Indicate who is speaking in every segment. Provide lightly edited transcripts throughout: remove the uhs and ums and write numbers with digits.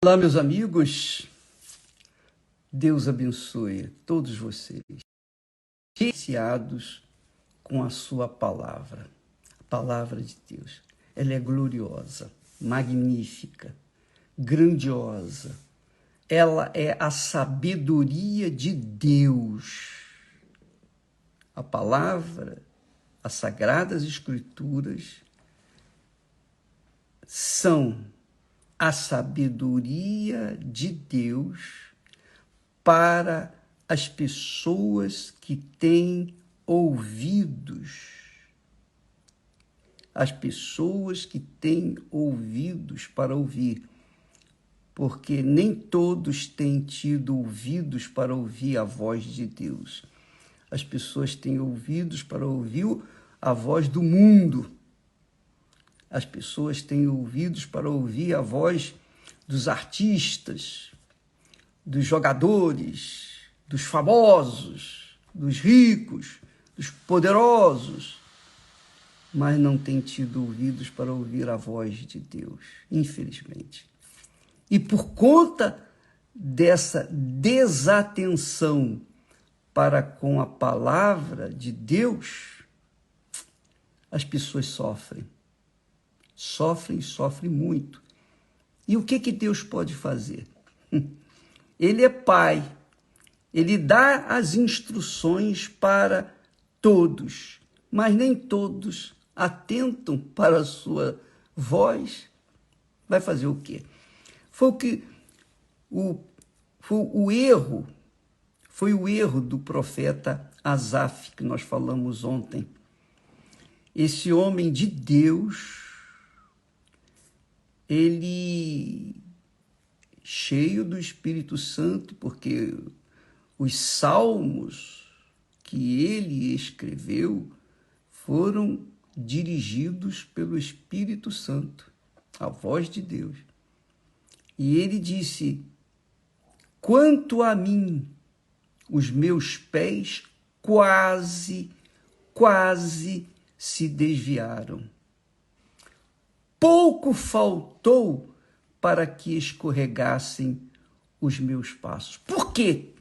Speaker 1: Olá, meus amigos. Deus abençoe todos vocês, iniciados com a sua palavra. A palavra de Deus, ela é gloriosa, magnífica, grandiosa. Ela é a sabedoria de Deus. A palavra, as Sagradas Escrituras, são a sabedoria de Deus para as pessoas que têm ouvidos. As pessoas que têm ouvidos para ouvir. Porque nem todos têm tido ouvidos para ouvir a voz de Deus. As pessoas têm ouvidos para ouvir a voz do mundo. As pessoas têm ouvidos para ouvir a voz dos artistas, dos jogadores, dos famosos, dos ricos, dos poderosos, mas não têm tido ouvidos para ouvir a voz de Deus, infelizmente. E por conta dessa desatenção para com a palavra de Deus, as pessoas sofrem. Sofrem muito. E o que Deus pode fazer? Ele é Pai, Ele dá as instruções para todos, mas nem todos atentam para a sua voz. Vai fazer o quê? Foi o erro do profeta Asaf, que nós falamos ontem. Esse homem de Deus, ele cheio do Espírito Santo, porque os salmos que ele escreveu foram dirigidos pelo Espírito Santo, a voz de Deus. E ele disse: quanto a mim, os meus pés quase se desviaram. Pouco faltou para que escorregassem os meus passos. Por quê?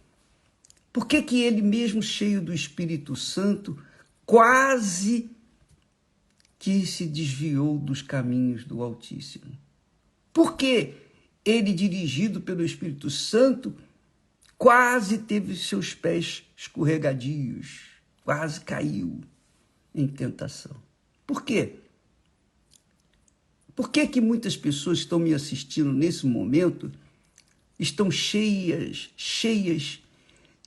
Speaker 1: Por que ele mesmo, cheio do Espírito Santo, quase que se desviou dos caminhos do Altíssimo? Por que ele, dirigido pelo Espírito Santo, quase teve seus pés escorregadios, quase caiu em tentação? Por quê? Por que muitas pessoas que estão me assistindo nesse momento estão cheias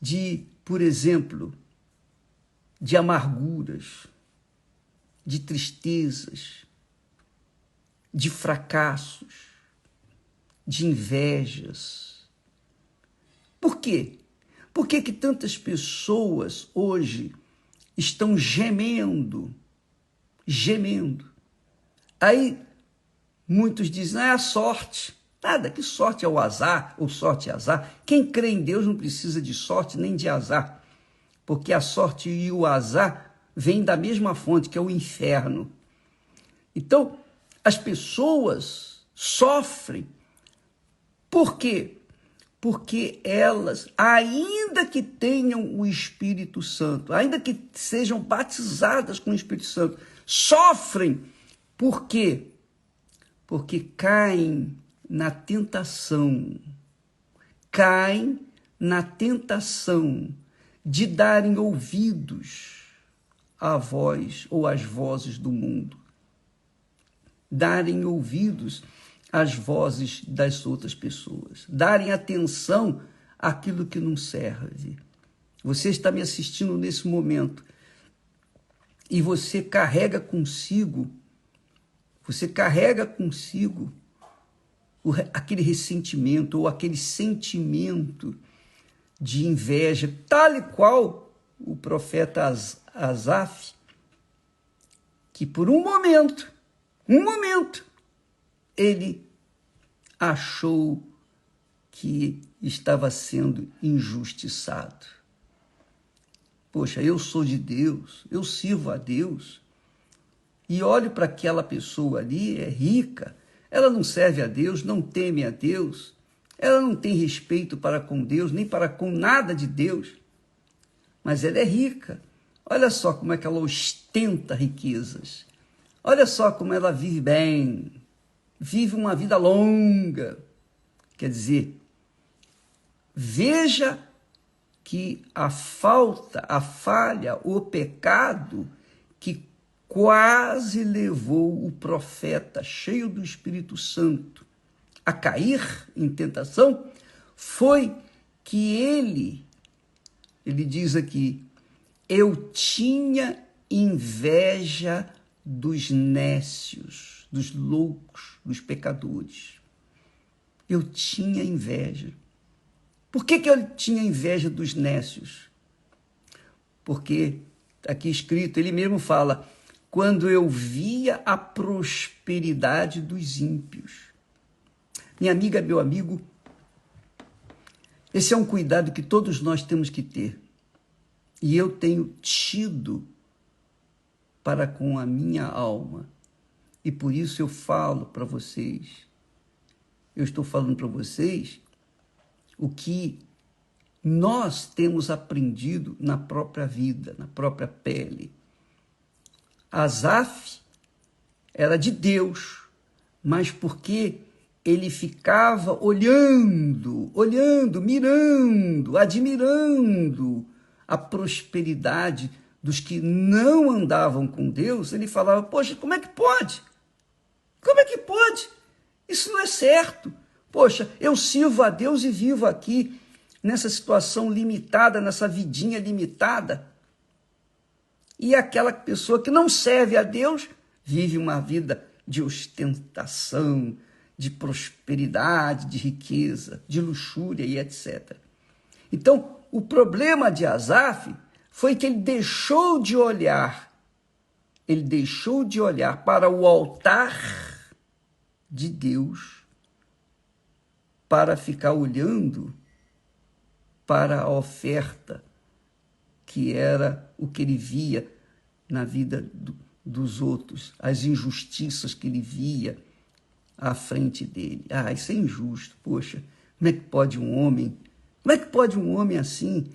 Speaker 1: de, por exemplo, de amarguras, de tristezas, de fracassos, de invejas? Por quê? Por que tantas pessoas hoje estão gemendo? Aí muitos dizem: a sorte. Nada, que sorte é o azar, ou sorte é azar. Quem crê em Deus não precisa de sorte nem de azar, porque a sorte e o azar vêm da mesma fonte, que é o inferno. Então, as pessoas sofrem. Por quê? Porque elas, ainda que tenham o Espírito Santo, ainda que sejam batizadas com o Espírito Santo, sofrem. Por quê? Porque caem na tentação de darem ouvidos à voz ou às vozes do mundo, darem ouvidos às vozes das outras pessoas, darem atenção àquilo que não serve. Você está me assistindo nesse momento e você carrega consigo aquele ressentimento ou aquele sentimento de inveja, tal e qual o profeta Asaf, que por um momento, ele achou que estava sendo injustiçado. Poxa, eu sou de Deus, eu sirvo a Deus, e olho para aquela pessoa ali, é rica, ela não serve a Deus, não teme a Deus, Ela não tem respeito para com Deus, nem para com nada de Deus, mas ela é rica. Olha só como é que ela ostenta riquezas. Olha só como ela vive bem, vive uma vida longa. Quer dizer, veja que a falta, a falha, o pecado que quase levou o profeta cheio do Espírito Santo a cair em tentação foi que ele diz aqui, eu tinha inveja dos nécios, dos loucos, dos pecadores. Eu tinha inveja. Por que eu tinha inveja dos nécios? Porque, aqui escrito, ele mesmo fala, quando eu via a prosperidade dos ímpios. Minha amiga, meu amigo, esse é um cuidado que todos nós temos que ter. E eu tenho tido para com a minha alma. E por isso eu falo para vocês. Eu estou falando para vocês o que nós temos aprendido na própria vida, na própria pele. Asaf era de Deus, mas porque ele ficava olhando, mirando, admirando a prosperidade dos que não andavam com Deus, ele falava, poxa, como é que pode? Como é que pode? Isso não é certo. Poxa, eu sirvo a Deus e vivo aqui nessa situação limitada, nessa vidinha limitada. E aquela pessoa que não serve a Deus vive uma vida de ostentação, de prosperidade, de riqueza, de luxúria e etc. Então, o problema de Asaf foi que ele deixou de olhar para o altar de Deus para ficar olhando para a oferta, que era o que ele via na vida dos outros, as injustiças que ele via à frente dele. Ah, isso é injusto, poxa, como é que pode um homem assim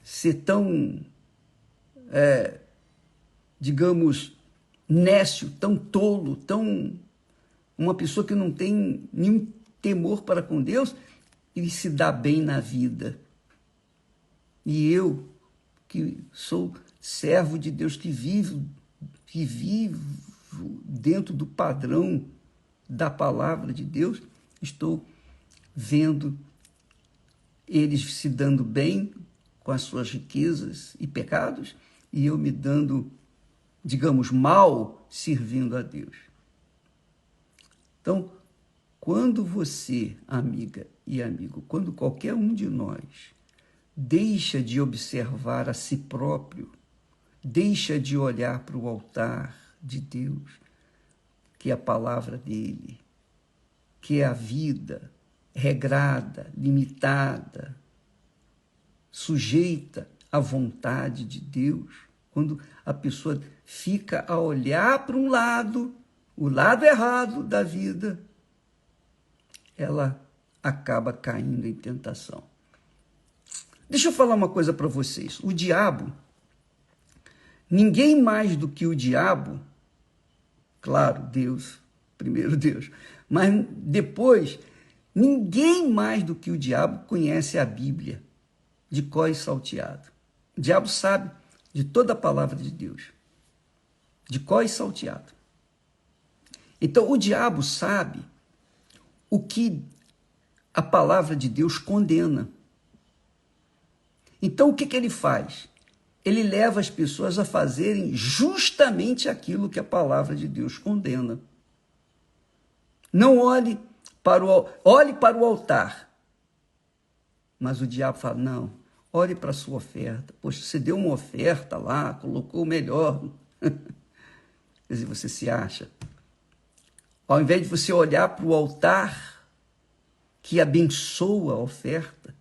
Speaker 1: ser tão, digamos, nécio, tão tolo, tão uma pessoa que não tem nenhum temor para com Deus e se dá bem na vida. E eu, que sou servo de Deus, que vivo dentro do padrão da palavra de Deus, estou vendo eles se dando bem com as suas riquezas e pecados, e eu me dando, digamos, mal servindo a Deus. Então, quando você, amiga e amigo, quando qualquer um de nós deixa de observar a si próprio, deixa de olhar para o altar de Deus, que é a palavra dele, que é a vida regrada, limitada, sujeita à vontade de Deus, quando a pessoa fica a olhar para um lado, o lado errado da vida, ela acaba caindo em tentação. Deixa eu falar uma coisa para vocês. O diabo, ninguém mais do que o diabo, claro, Deus, primeiro Deus, mas depois, ninguém mais do que o diabo conhece a Bíblia de cor e salteado. O diabo sabe de toda a palavra de Deus, de cor e salteado. Então, o diabo sabe o que a palavra de Deus condena. Então, o que ele faz? Ele leva as pessoas a fazerem justamente aquilo que a palavra de Deus condena. Não olhe para o altar. Mas o diabo fala, não, olhe para a sua oferta. Poxa, você deu uma oferta lá, colocou o melhor. Quer dizer, você se acha. Ao invés de você olhar para o altar que abençoa a oferta,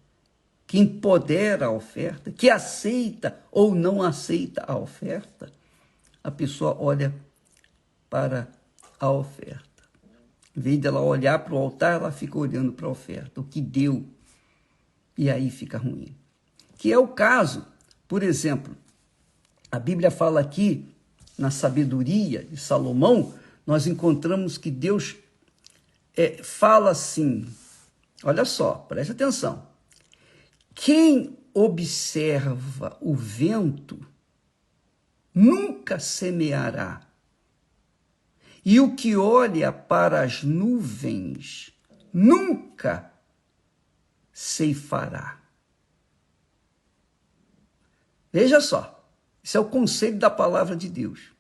Speaker 1: que empodera a oferta, que aceita ou não aceita a oferta, a pessoa olha para a oferta. Em vez dela olhar para o altar, ela fica olhando para a oferta, o que deu. E aí fica ruim. Que é o caso, por exemplo, a Bíblia fala aqui, na sabedoria de Salomão, nós encontramos que Deus fala assim, olha só, preste atenção. Quem observa o vento nunca semeará, e o que olha para as nuvens nunca ceifará. Veja só, esse é o conselho da palavra de Deus.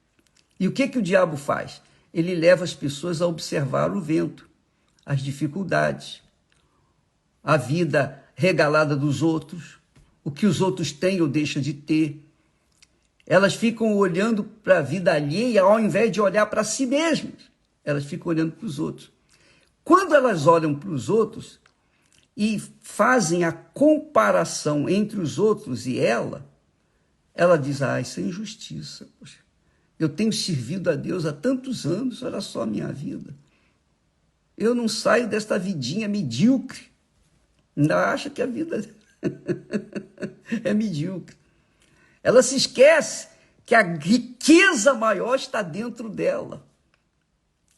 Speaker 1: E o que o diabo faz? Ele leva as pessoas a observar o vento, as dificuldades, a vida regalada dos outros, o que os outros têm ou deixam de ter. Elas ficam olhando para a vida alheia ao invés de olhar para si mesmas. Elas ficam olhando para os outros. Quando elas olham para os outros e fazem a comparação entre os outros e ela diz, isso é injustiça. Poxa, eu tenho servido a Deus há tantos anos, olha só a minha vida. Eu não saio desta vidinha medíocre. Ainda acha que a vida é medíocre. Ela se esquece que a riqueza maior está dentro dela,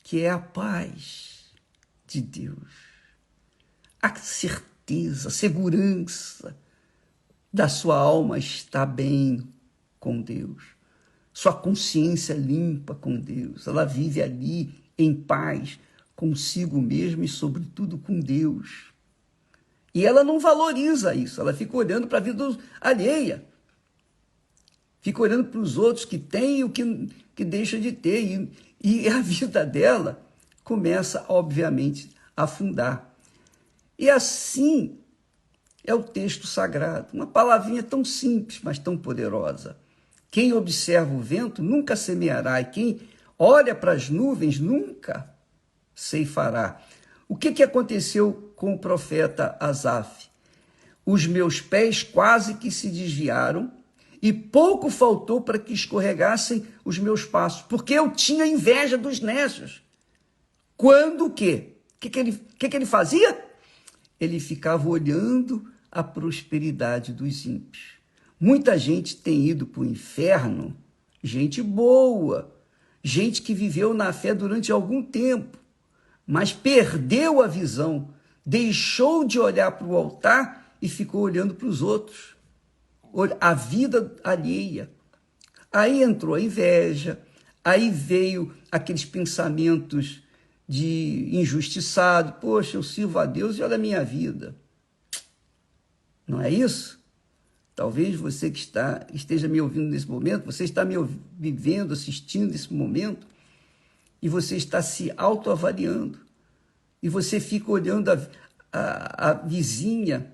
Speaker 1: que é a paz de Deus, a certeza, a segurança da sua alma está bem com Deus, sua consciência limpa com Deus, ela vive ali em paz consigo mesma e sobretudo com Deus. E ela não valoriza isso, ela fica olhando para a vida alheia. Fica olhando para os outros que têm e o que deixa de ter. E a vida dela começa, obviamente, a afundar. E assim é o texto sagrado. Uma palavrinha tão simples, mas tão poderosa. Quem observa o vento nunca semeará, e quem olha para as nuvens nunca ceifará. O que aconteceu com o profeta Asaf? Os meus pés quase que se desviaram, e pouco faltou para que escorregassem os meus passos, porque eu tinha inveja dos nécios. Quando o quê? O que ele fazia? Ele ficava olhando a prosperidade dos ímpios. Muita gente tem ido para o inferno, gente boa, gente que viveu na fé durante algum tempo, mas perdeu a visão, deixou de olhar para o altar e ficou olhando para os outros. A vida alheia. Aí entrou a inveja, aí veio aqueles pensamentos de injustiçado. Poxa, eu sirvo a Deus e olha a minha vida. Não é isso? Talvez você que esteja me ouvindo nesse momento, você está me vivendo, assistindo nesse momento, e você está se autoavaliando. E você fica olhando a vizinha.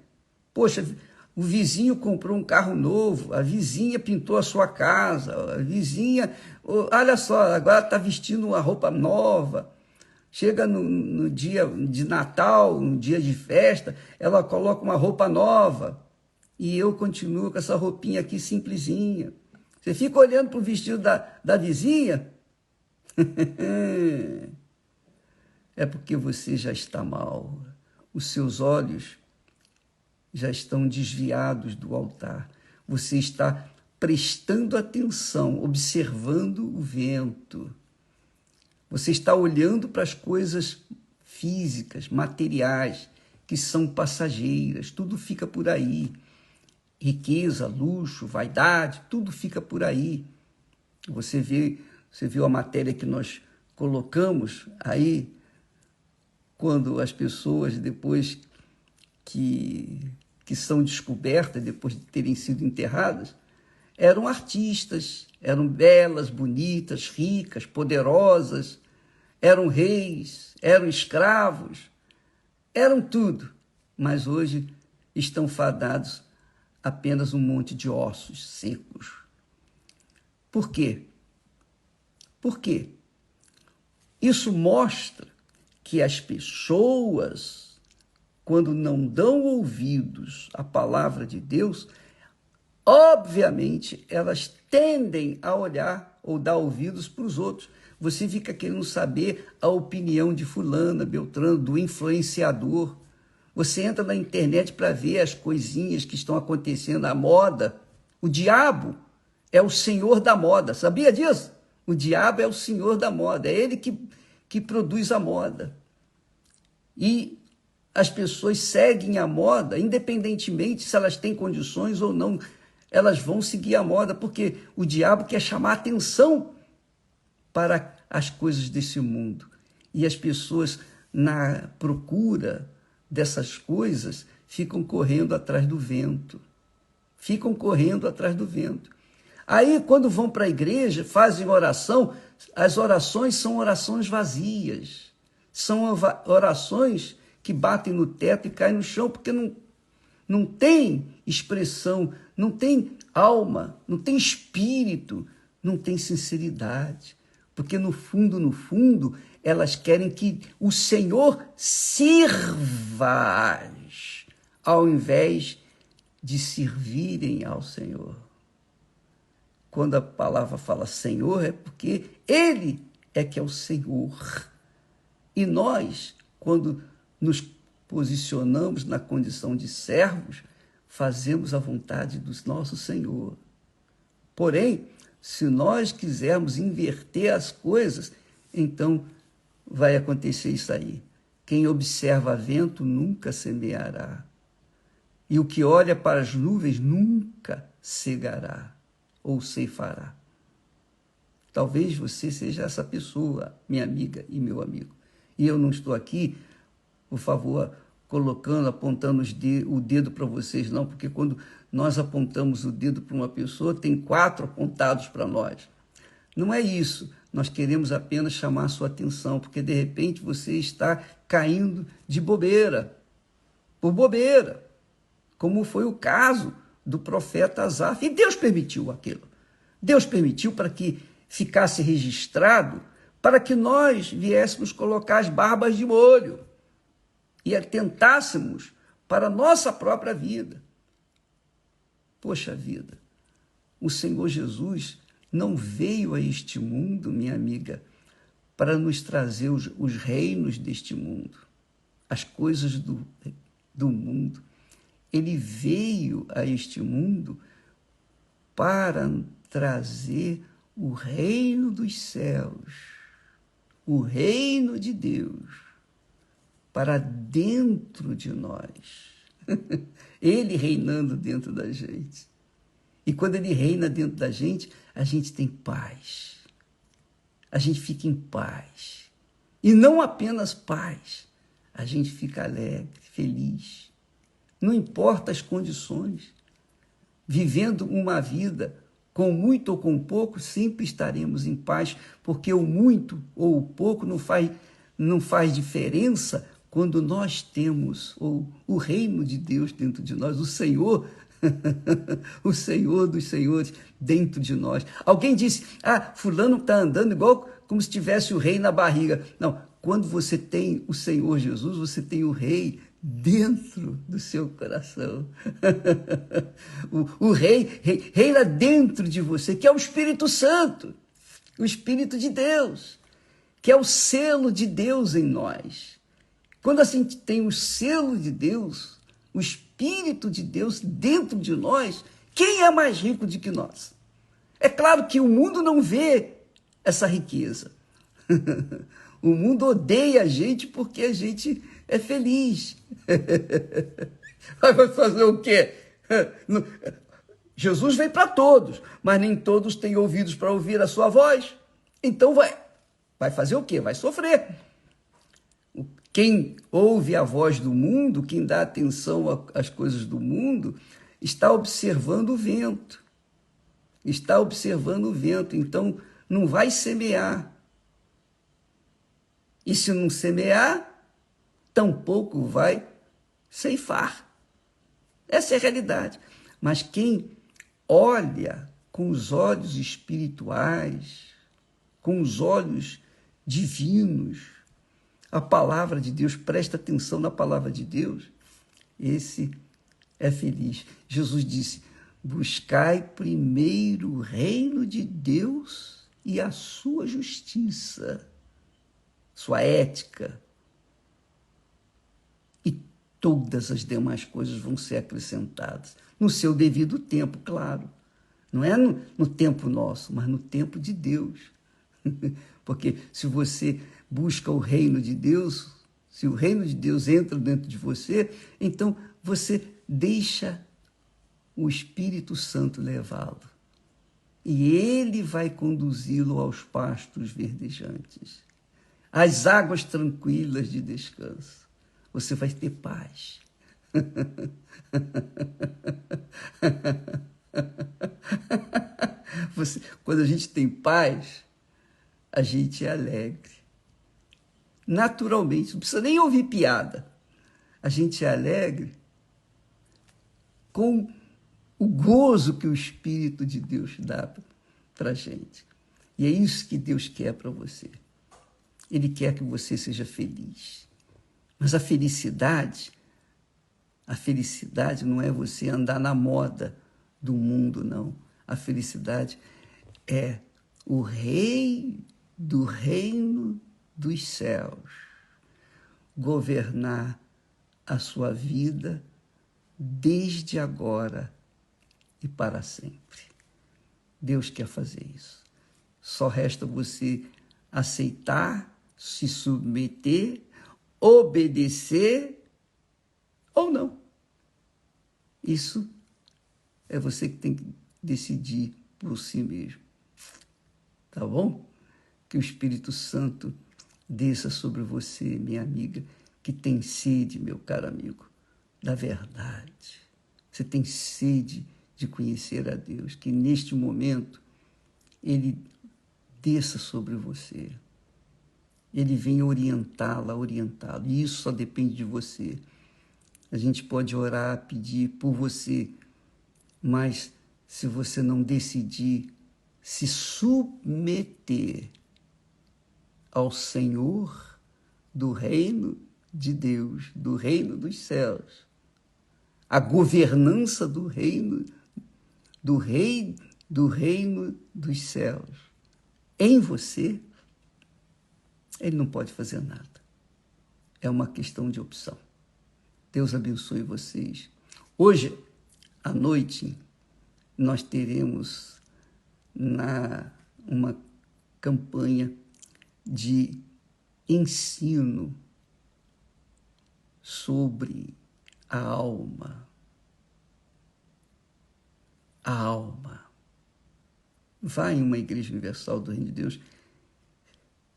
Speaker 1: Poxa, o vizinho comprou um carro novo, a vizinha pintou a sua casa, a vizinha, olha só, agora está vestindo uma roupa nova. Chega no dia de Natal, no dia de festa, ela coloca uma roupa nova. E eu continuo com essa roupinha aqui simplesinha. Você fica olhando para o vestido da vizinha? É porque você já está mal. Os seus olhos já estão desviados do altar. Você está prestando atenção, observando o vento. Você está olhando para as coisas físicas, materiais, que são passageiras. Tudo fica por aí. Riqueza, luxo, vaidade, tudo fica por aí. Você viu a matéria que nós colocamos aí, quando as pessoas, depois que são descobertas, depois de terem sido enterradas, eram artistas, eram belas, bonitas, ricas, poderosas, eram reis, eram escravos, eram tudo, mas hoje estão fadados apenas um monte de ossos secos. Por quê? Por quê? Isso mostra que as pessoas, quando não dão ouvidos à palavra de Deus, obviamente elas tendem a olhar ou dar ouvidos para os outros, Você fica querendo saber a opinião de fulana, Beltrano, do influenciador. Você entra na internet para ver as coisinhas que estão acontecendo, a moda. O diabo é o senhor da moda, sabia disso? O diabo é o senhor da moda, é ele que produz a moda. E as pessoas seguem a moda, independentemente se elas têm condições ou não, elas vão seguir a moda, porque o diabo quer chamar atenção para as coisas desse mundo. E as pessoas, na procura dessas coisas, ficam correndo atrás do vento. Ficam correndo atrás do vento. Aí, quando vão para a igreja, fazem oração, as orações são orações vazias. São orações que batem no teto e caem no chão, porque não tem expressão, não tem alma, não tem espírito, não tem sinceridade. Porque no fundo, elas querem que o Senhor sirva-as, ao invés de servirem ao Senhor. Quando a palavra fala Senhor, é porque Ele é que é o Senhor. E nós, quando nos posicionamos na condição de servos, fazemos a vontade do nosso Senhor. Porém, se nós quisermos inverter as coisas, então vai acontecer isso aí. Quem observa vento nunca semeará. E o que olha para as nuvens nunca cegará ou ceifará. Talvez você seja essa pessoa, minha amiga e meu amigo. E eu não estou aqui, por favor, colocando, apontando o dedo para vocês, não, porque quando nós apontamos o dedo para uma pessoa, tem 4 apontados para nós. Não é isso. Nós queremos apenas chamar a sua atenção, porque de repente você está caindo de bobeira, por bobeira, como foi o caso do profeta Asaf. E Deus permitiu aquilo. Deus permitiu para que ficasse registrado, para que nós viéssemos colocar as barbas de molho e atentássemos para a nossa própria vida. Poxa vida, o Senhor Jesus não veio a este mundo, minha amiga, para nos trazer os reinos deste mundo, as coisas do mundo. Ele veio a este mundo para trazer o reino dos céus, o reino de Deus, para dentro de nós. Ele reinando dentro da gente. E quando ele reina dentro da gente, a gente tem paz. A gente fica em paz. E não apenas paz, a gente fica alegre, feliz. Não importa as condições. Vivendo uma vida com muito ou com pouco, sempre estaremos em paz, porque o muito ou o pouco não faz diferença quando nós temos o reino de Deus dentro de nós, o Senhor, o Senhor dos senhores dentro de nós. Alguém disse, fulano está andando igual como se tivesse o rei na barriga. Não, quando você tem o Senhor Jesus, você tem o rei dentro do seu coração. O rei reina dentro de você, que é o Espírito Santo, o Espírito de Deus, que é o selo de Deus em nós. Quando a gente tem o selo de Deus, o Espírito de Deus dentro de nós, quem é mais rico do que nós? É claro que o mundo não vê essa riqueza. O mundo odeia a gente porque a gente é feliz. Vai fazer o quê? Jesus veio para todos, mas nem todos têm ouvidos para ouvir a sua voz. Então vai fazer o quê? Vai sofrer. Quem ouve a voz do mundo, quem dá atenção às coisas do mundo, está observando o vento. Está observando o vento, então não vai semear. E se não semear, tampouco vai ceifar. Essa é a realidade. Mas quem olha com os olhos espirituais, com os olhos divinos, a palavra de Deus, presta atenção na palavra de Deus, esse é feliz. Jesus disse, buscai primeiro o reino de Deus e a sua justiça, sua ética, e todas as demais coisas vão ser acrescentadas, no seu devido tempo, claro. Não é no tempo nosso, mas no tempo de Deus. Porque se você busca o reino de Deus, se o reino de Deus entra dentro de você, então você deixa o Espírito Santo levá-lo. E ele vai conduzi-lo aos pastos verdejantes, às águas tranquilas de descanso. Você vai ter paz. Quando a gente tem paz, a gente é alegre. Naturalmente, não precisa nem ouvir piada. A gente é alegre com o gozo que o Espírito de Deus dá para a gente. E é isso que Deus quer para você. Ele quer que você seja feliz. Mas a felicidade não é você andar na moda do mundo, não. A felicidade é o rei do reino dos céus governar a sua vida desde agora e para sempre. Deus quer fazer isso. Só resta você aceitar, se submeter, obedecer ou não. Isso é você que tem que decidir por si mesmo. Tá bom? Que o Espírito Santo desça sobre você, minha amiga, que tem sede, meu caro amigo, da verdade. Você tem sede de conhecer a Deus, que neste momento Ele desça sobre você. Ele vem orientá-la, orientá-lo. E isso só depende de você. A gente pode orar, pedir por você, mas se você não decidir se submeter ao Senhor do reino de Deus, do reino dos céus, a governança do reino, do reino dos céus, em você, ele não pode fazer nada. É uma questão de opção. Deus abençoe vocês. Hoje, à noite, nós teremos uma campanha de ensino sobre a alma. A alma. Vá em uma igreja universal do Reino de Deus,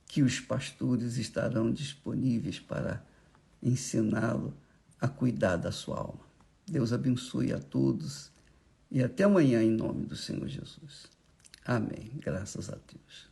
Speaker 1: que os pastores estarão disponíveis para ensiná-lo a cuidar da sua alma. Deus abençoe a todos e até amanhã em nome do Senhor Jesus. Amém. Graças a Deus.